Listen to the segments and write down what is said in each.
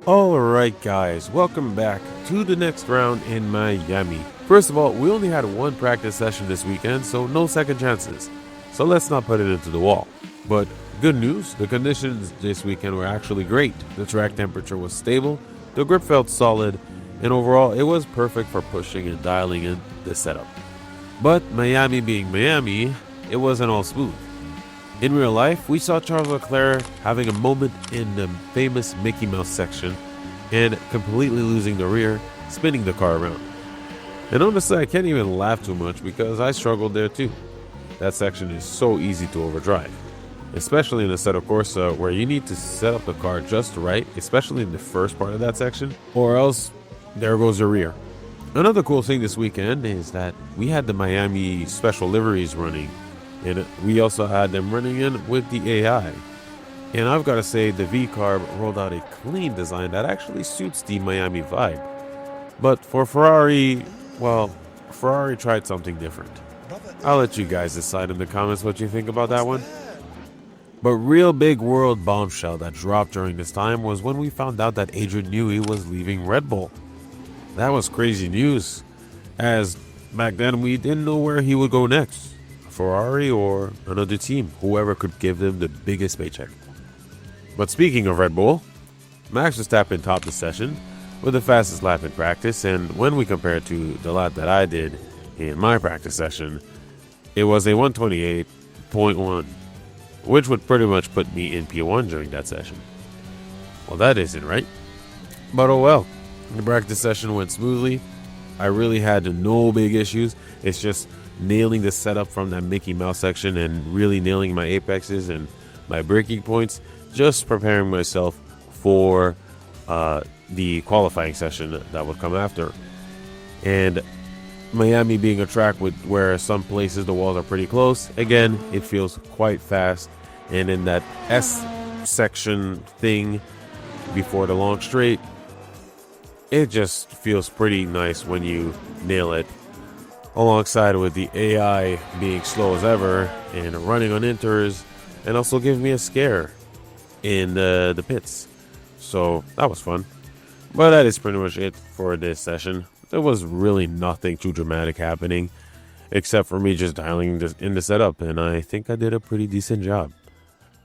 Alright guys, welcome back to the next round in Miami. First of all, we only had one practice session this weekend, so no second chances. So let's not put it into the wall. But good news, the conditions this weekend were actually great. The track temperature was stable, the grip felt solid, and overall it was perfect for pushing and dialing in the setup. But Miami being Miami, it wasn't all smooth. In real life, we saw Charles Leclerc having a moment in the famous Mickey Mouse section and completely losing the rear, spinning the car around. And honestly, I can't even laugh too much because I struggled there too. That section is so easy to overdrive, especially in Assetto Corsa where you need to set up the car just right, especially in the first part of that section, or else there goes the rear. Another cool thing this weekend is that we had the Miami special liveries running, and we also had them running in with the AI. And I've got to say, the V-Carb rolled out a clean design that actually suits the Miami vibe. But for Ferrari, well, Ferrari tried something different. I'll let you guys decide in the comments what you think about that one. But real big world bombshell that dropped during this time was when we found out that Adrian Newey was leaving Red Bull. That was crazy news, as back then we didn't know where he would go next. Ferrari or another team, whoever could give them the biggest paycheck. But speaking of Red Bull, Max Verstappen topped the session with the fastest lap in practice, and when we compare it to the lap that I did in my practice session, it was a 128.1, which would pretty much put me in P1 during that session. Well, that isn't right. But oh well, the practice session went smoothly. I really had no big issues. It's just nailing the setup from that Mickey Mouse section and really nailing my apexes and my braking points, just preparing myself for the qualifying session that would come after. And Miami being a track where some places the walls are pretty close, again, it feels quite fast. And in that S section thing before the long straight, it just feels pretty nice when you nail it, alongside with the AI being slow as ever and running on inters, and also giving me a scare in the pits. So that was fun. But that is pretty much it for this session. There was really nothing too dramatic happening, except for me just dialing in the setup, and I think I did a pretty decent job.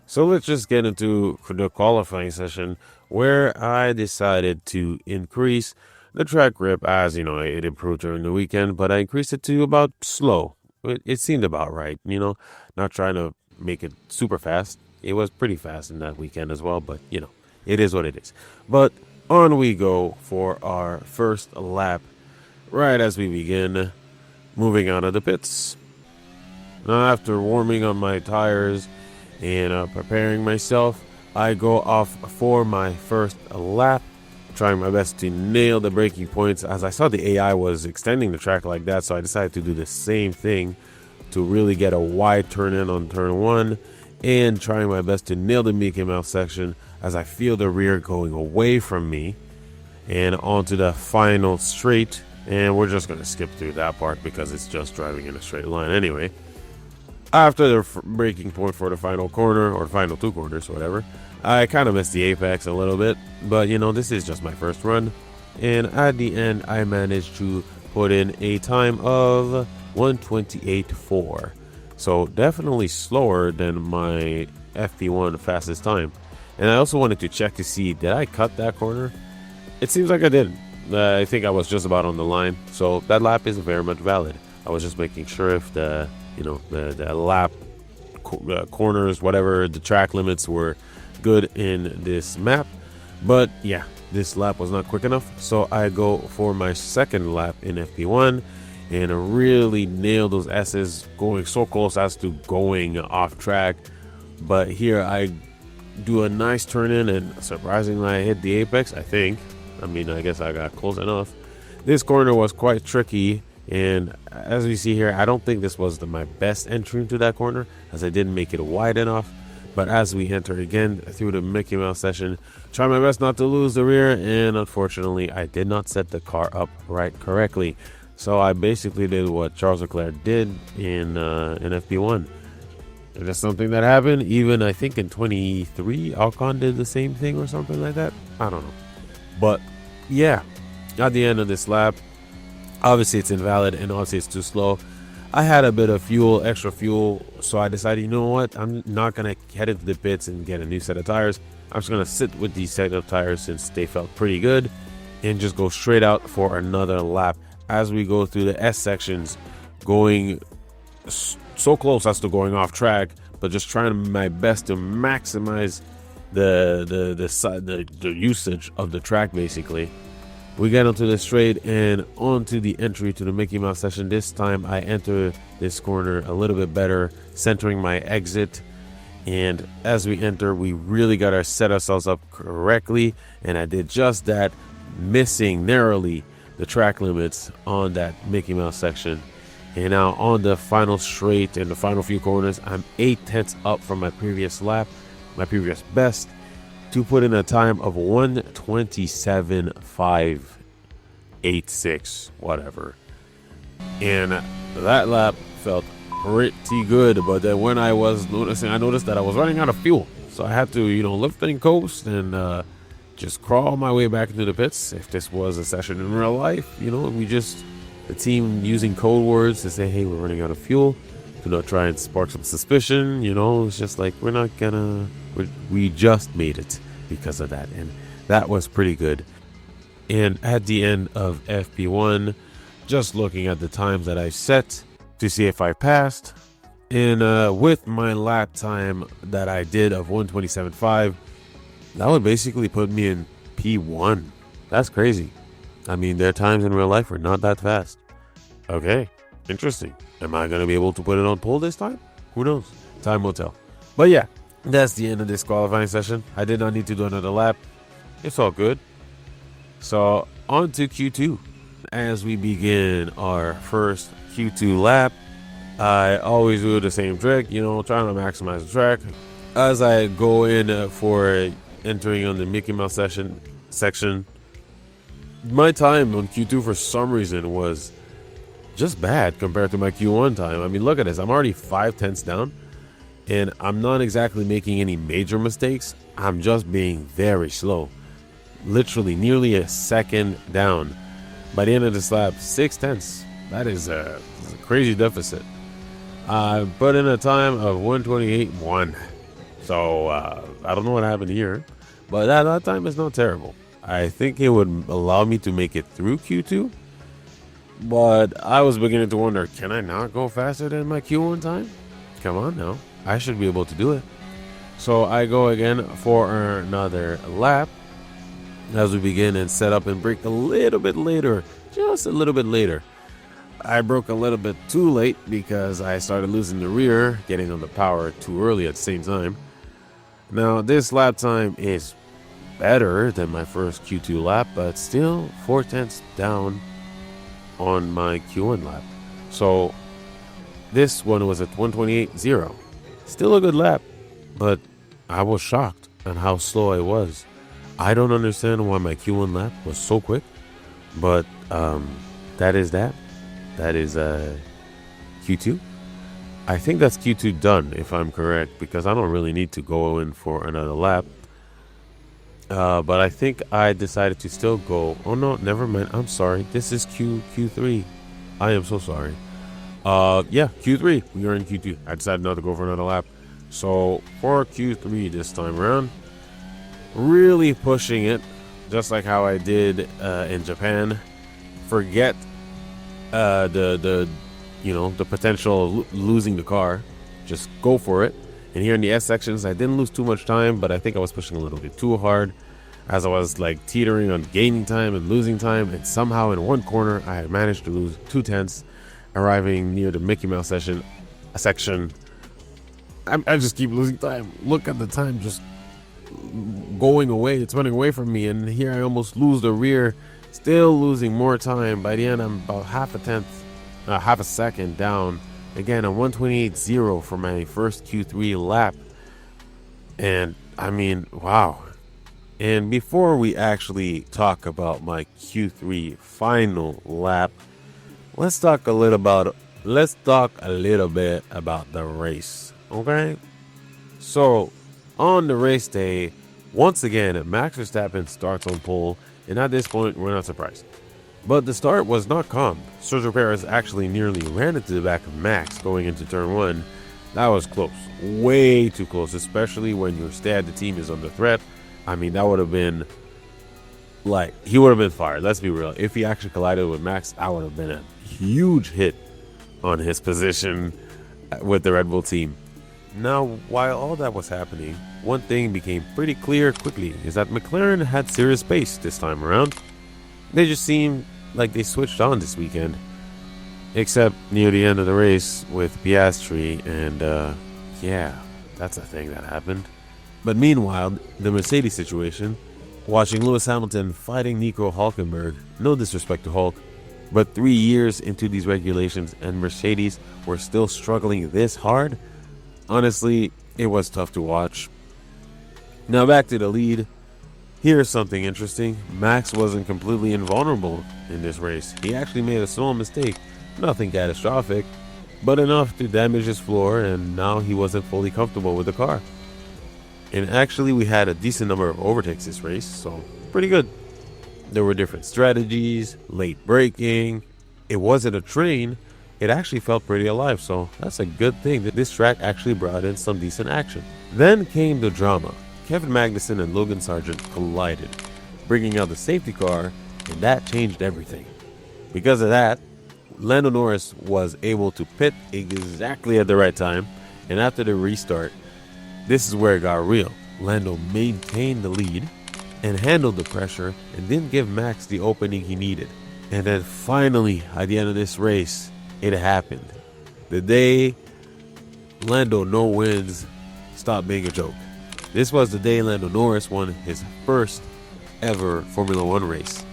So let's just get into the qualifying session, where I decided to increase the track grip, as you know, it improved during the weekend, but I increased it to about slow. It seemed about right, not trying to make it super fast. It was pretty fast in that weekend as well, but it is what it is. But on we go for our first lap, right as we begin moving out of the pits. Now, after warming on my tires and preparing myself, I go off for my first lap, trying my best to nail the braking points, as I saw the AI was extending the track like that, so I decided to do the same thing to really get a wide turn in on turn one, and trying my best to nail the Mickey Mouse section as I feel the rear going away from me and onto the final straight. And we're just going to skip through that part because it's just driving in a straight line anyway. After the braking point for the final corner, or final two corners, whatever, I kind of missed the apex a little bit, but this is just my first run. And at the end, I managed to put in a time of 128.4. So definitely slower than my FP1 fastest time. And I also wanted to check to see, did I cut that corner? It seems like I didn't. I think I was just about on the line. So that lap is very much valid. I was just making sure if the lap corners, whatever, the track limits were good in this map. But yeah, this lap was not quick enough, so I go for my second lap in FP1 and really nail those S's, going so close as to going off track. But here I do a nice turn in, and surprisingly I hit the apex, I think. I guess I got close enough. This corner was quite tricky, and as we see here, I don't think this was my best entry into that corner, as I didn't make it wide enough. But as we enter again through the Mickey Mouse session, try my best not to lose the rear, and unfortunately I did not set the car up right correctly. So I basically did what Charles Leclerc did in FP1. And that's something that happened. Even I think in 23, Ocon did the same thing or something like that. I don't know. But yeah, at the end of this lap, obviously it's invalid and obviously it's too slow. I had a bit of fuel, extra fuel, so I decided, you know what, I'm not going to head into the pits and get a new set of tires. I'm just going to sit with these set of tires since they felt pretty good and just go straight out for another lap as we go through the S sections, going so close as to going off track, but just trying my best to maximize the usage of the track basically. We get onto the straight and onto the entry to the Mickey Mouse session. This time I enter this corner a little bit better, centering my exit. And as we enter, we really got to set ourselves up correctly. And I did just that, missing narrowly the track limits on that Mickey Mouse section. And now on the final straight and the final few corners, I'm 8/10 up from my previous lap, my previous best, to put in a time of 1:27.586, whatever. And that lap felt pretty good, but then when I noticed that I was running out of fuel, so I had to, lift and coast and just crawl my way back into the pits. If this was a session in real life, the team using code words to say, hey, we're running out of fuel, to not try and spark some suspicion. It's just like, we just made it because of that, and that was pretty good. And at the end of FP1, just looking at the times that I set to see if I passed, and with my lap time that I did of 1:27.5, that would basically put me in P1. That's crazy. I mean, their times in real life are not that fast. Okay, interesting. Am I going to be able to put it on pole this time? Who knows? Time will tell. But yeah, that's the end of this qualifying session. I did not need to do another lap. It's all good. So on to Q2. As we begin our first Q2 lap, I always do the same trick, trying to maximize the track. As I go in for entering on the Mickey Mouse section, my time on Q2 for some reason was just bad compared to my Q1 time. I mean, look at this. I'm already 5/10 down, and I'm not exactly making any major mistakes. I'm just being very slow. Literally nearly a second down. By the end of this lap, 6/10. That is a crazy deficit. I put in a time of 1:28.1. So I don't know what happened here, but that time is not terrible. I think it would allow me to make it through Q2, but I was beginning to wonder, can I not go faster than my Q1 time? Come on now, I should be able to do it. So I go again for another lap as we begin and set up and brake a little bit later, just a little bit later. I broke a little bit too late because I started losing the rear, getting on the power too early at the same time. Now this lap time is better than my first Q2 lap, but still 4/10 down on my Q1 lap. So this one was at 1:28.0. Still a good lap, but I was shocked at how slow I was. I don't understand why my Q1 lap was so quick, but that is that. That is Q2. I think that's Q2 done, if I'm correct, because I don't really need to go in for another lap. But I think I decided to still go. Oh no, never mind. I'm sorry. This is Q3. I am so sorry. Yeah, Q3. We are in Q2. I decided not to go for another lap. So for Q3 this time around, really pushing it, just like how I did in Japan. Forget the potential of losing the car. Just go for it. And here in the S sections, I didn't lose too much time, but I think I was pushing a little bit too hard as I was like teetering on gaining time and losing time. And somehow in one corner, I had managed to lose 2/10, arriving near the Mickey Mouse section. I just keep losing time. Look at the time just going away. It's running away from me. And here I almost lose the rear, still losing more time. By the end, I'm about half a second down. Again, a 1:28.0 for my first Q3 lap. And I mean, wow. And before we actually talk about my Q3 final lap, let's talk a little bit about the race. Okay? So, on the race day, Once again, Max Verstappen starts on pole, and at this point, we're not surprised. But the start was not calm. Sergio Perez actually nearly ran into the back of Max going into turn 1. That was close, way too close, especially when your the team is under threat. I mean, that would have been like, he would have been fired. Let's be real. If he actually collided with Max, that would have been a huge hit on his position with the Red Bull team. Now, while all that was happening, one thing became pretty clear quickly is that McLaren had serious pace this time around. They just seemed like they switched on this weekend, except near the end of the race with Piastri, and yeah, that's a thing that happened. But meanwhile, the Mercedes situation, watching Lewis Hamilton fighting Nico Hulkenberg, no disrespect to Hulk, but 3 years into these regulations and Mercedes were still struggling this hard, honestly, it was tough to watch. Now back to the lead. Here's something interesting. Max wasn't completely invulnerable in this race. He actually made a small mistake, nothing catastrophic, but enough to damage his floor, and now he wasn't fully comfortable with the car. And actually we had a decent number of overtakes this race, so pretty good. There were different strategies, late braking. It wasn't a train. It actually felt pretty alive, so that's a good thing that this track actually brought in some decent action. Then came the drama. Kevin Magnussen and Logan Sargent collided, bringing out the safety car, and that changed everything. Because of that, Lando Norris was able to pit exactly at the right time, and after the restart, this is where it got real. Lando maintained the lead and handled the pressure and didn't give Max the opening he needed. And then finally, at the end of this race, it happened. The day Lando no wins stopped being a joke. This was the day Lando Norris won his first ever Formula One race.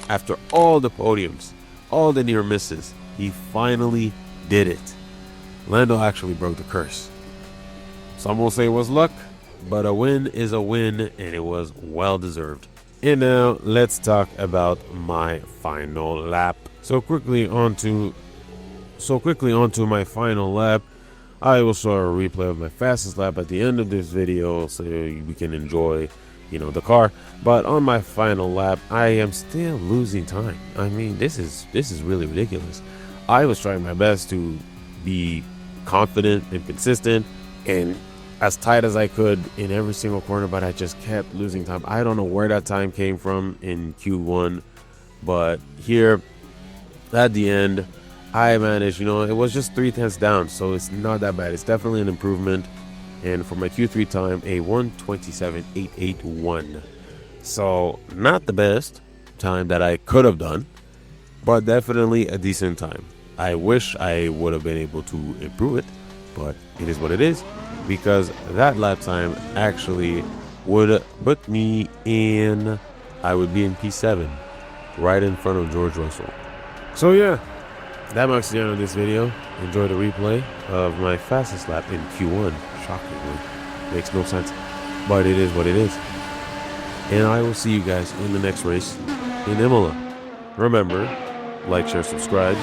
After all the podiums, all the near misses, he finally did it. Lando actually broke the curse. Some will say it was luck, but a win is a win, and it was well deserved. And now let's talk about my final lap. So quickly onto my final lap. I will show a replay of my fastest lap at the end of this video so we can enjoy, the car. But on my final lap, I am still losing time. I mean, this is really ridiculous. I was trying my best to be confident and consistent and as tight as I could in every single corner, but I just kept losing time. I don't know where that time came from in Q1, but here at the end, I managed, it was just 0.3 down, so it's not that bad. It's definitely an improvement. And for my Q3 time, a 1:27.881. So not the best time that I could have done, but definitely a decent time. I wish I would have been able to improve it, but it is what it is, because that lap time actually would put me in, I would be in P7, right in front of George Russell. So yeah. That marks the end of this video. Enjoy the replay of my fastest lap in Q1. Shockingly. Makes no sense. But it is what it is. And I will see you guys in the next race in Imola. Remember, like, share, subscribe.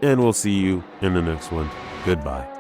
And we'll see you in the next one. Goodbye.